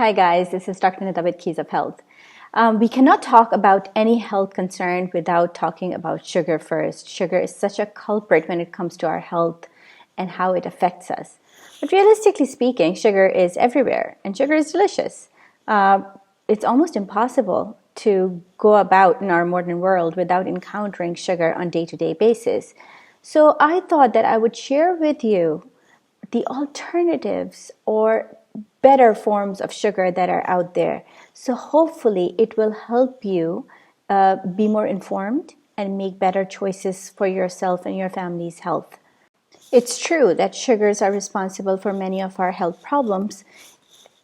Hi guys, this is Dr. Nita with Keys of Health. We cannot talk about any health concern without talking about sugar first. Sugar is such a culprit when it comes to our health and how it affects us. But realistically speaking, sugar is everywhere and sugar is delicious. It's almost impossible to go about in our modern world without encountering sugar on a day-to-day basis. So I thought that I would share with you the alternatives or better forms of sugar that are out there. So hopefully it will help you be more informed and make better choices for yourself and your family's health. It's true that sugars are responsible for many of our health problems,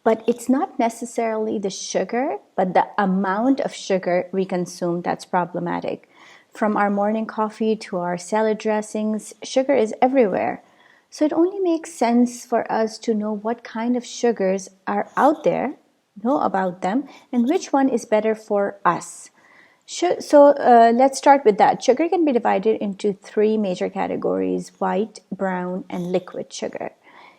but it's not necessarily the sugar, but the amount of sugar we consume that's problematic. From our morning coffee to our salad dressings, sugar is everywhere. So it only makes sense for us to know what kind of sugars are out there, know about them, and which one is better for us. So let's start with that. Sugar can be divided into three major categories: white, brown, and liquid sugar.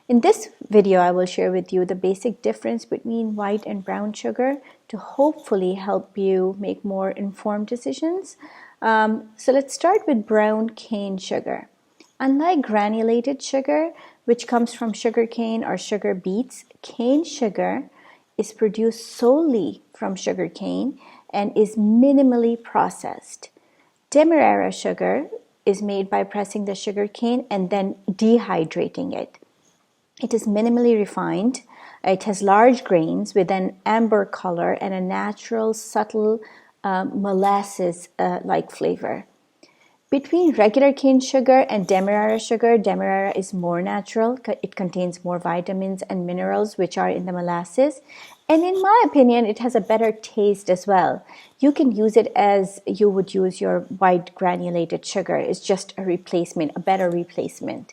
In this video, I will share with you the basic difference between white and brown sugar to hopefully help you make more informed decisions. So let's start with brown cane sugar. Unlike granulated sugar, which comes from sugarcane or sugar beets, cane sugar is produced solely from sugarcane and is minimally processed. Demerara sugar is made by pressing the sugarcane and then dehydrating it. It is minimally refined. It has large grains with an amber color and a natural, subtle molasses-like flavor. Between regular cane sugar and Demerara sugar, Demerara is more natural. It contains more vitamins and minerals which are in the molasses. And in my opinion, it has a better taste as well. You can use it as you would use your white granulated sugar. It's just a replacement, a better replacement.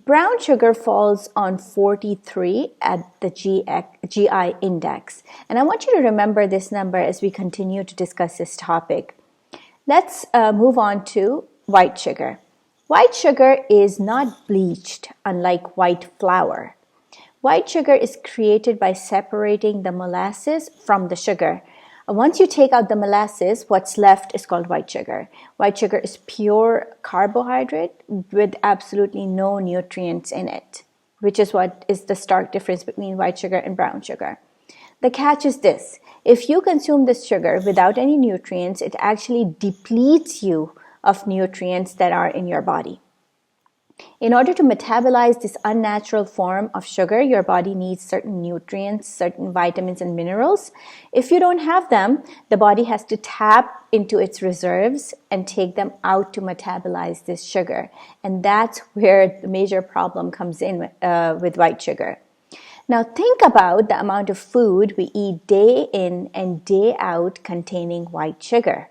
Brown sugar falls on 43 at the GI index. And I want you to remember this number as we continue to discuss this topic. Let's move on to white sugar. White sugar is not bleached, unlike white flour. White sugar is created by separating the molasses from the sugar. Once you take out the molasses, what's left is called white sugar. White sugar is pure carbohydrate with absolutely no nutrients in it, which is what is the stark difference between white sugar and brown sugar. The catch is this: if you consume this sugar without any nutrients, it actually depletes you of nutrients that are in your body. In order to metabolize this unnatural form of sugar, your body needs certain nutrients, certain vitamins and minerals. If you don't have them, the body has to tap into its reserves and take them out to metabolize this sugar. And that's where the major problem comes in with white sugar. Now think about the amount of food we eat day in and day out containing white sugar.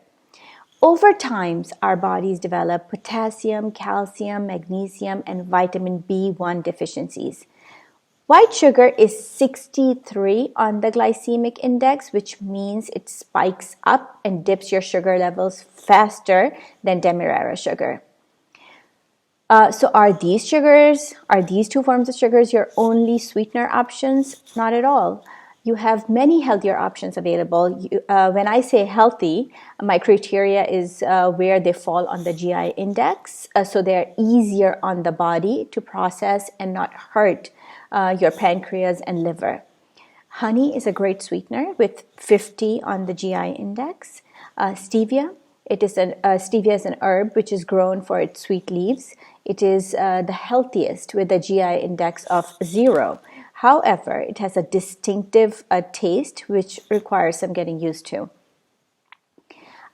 Over time, our bodies develop potassium, calcium, magnesium, and vitamin B1 deficiencies. White sugar is 63 on the glycemic index, which means it spikes up and dips your sugar levels faster than Demerara sugar. So are these two forms of sugars your only sweetener options? Not at all. You have many healthier options available. When I say healthy, my criteria is where they fall on the GI index, so they're easier on the body to process and not hurt your pancreas and liver. Honey is a great sweetener with 50 on the GI index. Stevia. Stevia is an herb which is grown for its sweet leaves. It is the healthiest with a GI index of 0. However, it has a distinctive taste which requires some getting used to.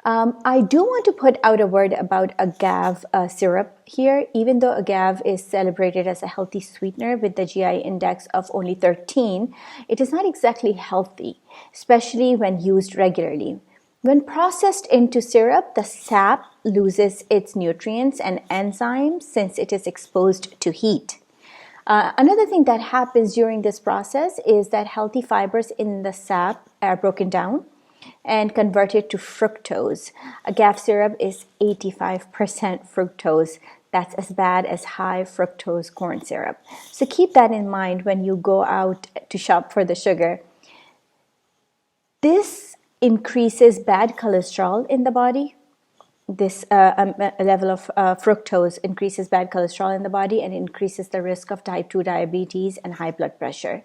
I do want to put out a word about agave syrup here. Even though agave is celebrated as a healthy sweetener with the GI index of only 13, it is not exactly healthy, especially when used regularly. When processed into syrup, the sap loses its nutrients and enzymes since it is exposed to heat. Another thing that happens during this process is that healthy fibers in the sap are broken down and converted to fructose. Agave syrup is 85% fructose. That's as bad as high fructose corn syrup. So keep that in mind when you go out to shop for the sugar. This increases bad cholesterol in the body. This level of fructose increases bad cholesterol in the body and increases the risk of type 2 diabetes and high blood pressure.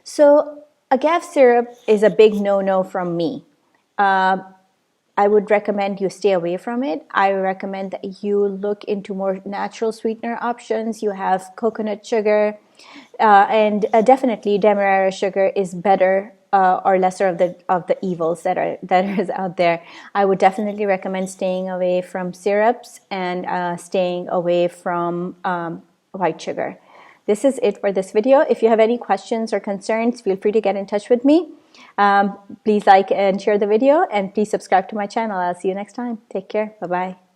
So agave syrup is a big no-no from me. I would recommend you stay away from it. I recommend that you look into more natural sweetener options. You have coconut sugar, and definitely Demerara sugar is better or lesser of the evils that is out there. I would definitely recommend staying away from syrups and staying away from white sugar. This is it for this video. If you have any questions or concerns, feel free to get in touch with me. Please like and share the video, and please subscribe to my channel. I'll see you next time. Take care. Bye-bye.